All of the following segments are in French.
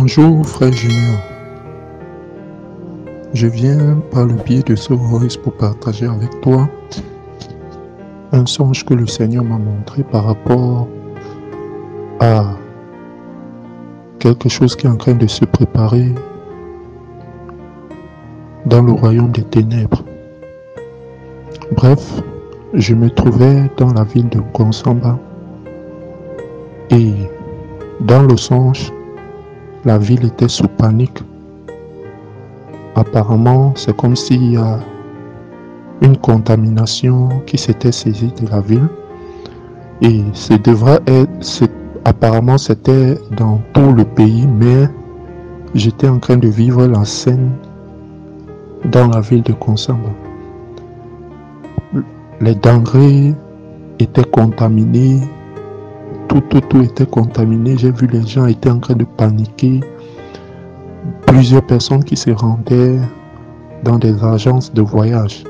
Bonjour frère Junior, je viens par le biais de ce voice pour partager avec toi un songe que le Seigneur m'a montré par rapport à quelque chose qui est en train de se préparer dans le royaume des ténèbres. Bref, je me trouvais dans la ville de Konsamba et dans le songe, la ville était sous panique. Apparemment, c'est comme s'il y a une contamination qui s'était saisie de la ville. Et apparemment c'était dans tout le pays, mais j'étais en train de vivre la scène dans la ville de Konsamba. Les denrées étaient contaminés, tout était contaminé. J'ai vu les gens étaient en train de paniquer. Plusieurs personnes qui se rendaient dans des agences de voyage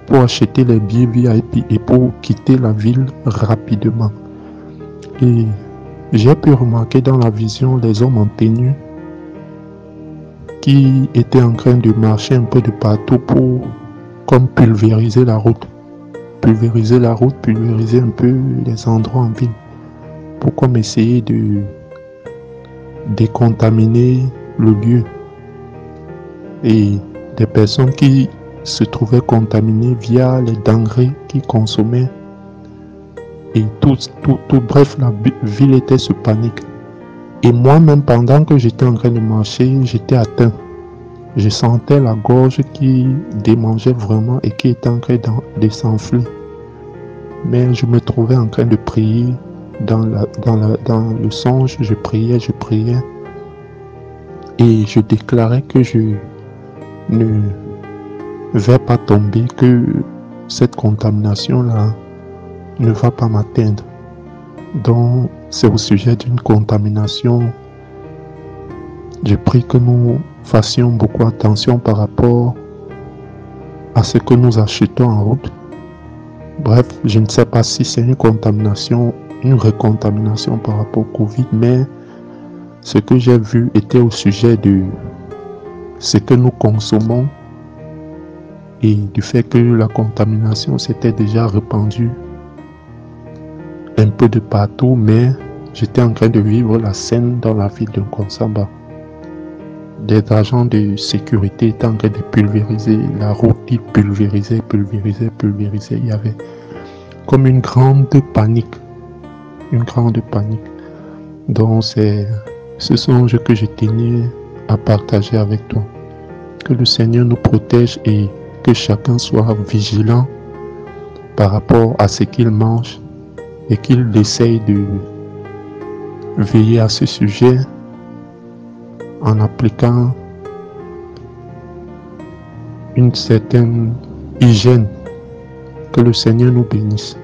pour acheter les billets VIP et pour quitter la ville rapidement. Et j'ai pu remarquer dans la vision les hommes en tenue qui étaient en train de marcher un peu de partout pour comme pulvériser la route, pulvériser un peu les endroits en ville pour comme essayer de décontaminer le lieu. Et des personnes qui se trouvaient contaminées via les denrées qu'ils consommaient. Et bref, la ville était sous panique. Et moi-même, pendant que j'étais en train de marcher, j'étais atteint. Je sentais la gorge qui démangeait vraiment et qui était en train de s'enfler. Mais je me trouvais en train de prier dans le songe. Je priais. Et je déclarais que je ne vais pas tomber, que cette contamination-là ne va pas m'atteindre. Donc, c'est au sujet d'une contamination. Je prie que nous fassions beaucoup attention par rapport à ce que nous achetons en route. Bref, je ne sais pas si c'est une contamination, une recontamination par rapport au Covid, mais ce que j'ai vu était au sujet de ce que nous consommons et du fait que la contamination s'était déjà répandue un peu de partout, mais j'étais en train de vivre la scène dans la ville de Konsamba. Des agents de sécurité étaient en train de pulvériser la route, ils pulvérisaient. Il y avait comme une grande panique. Donc c'est ce songe que je tenais à partager avec toi. Que le Seigneur nous protège et que chacun soit vigilant par rapport à ce qu'il mange et qu'il essaye de veiller à ce sujet en appliquant une certaine hygiène. Que le Seigneur nous bénisse.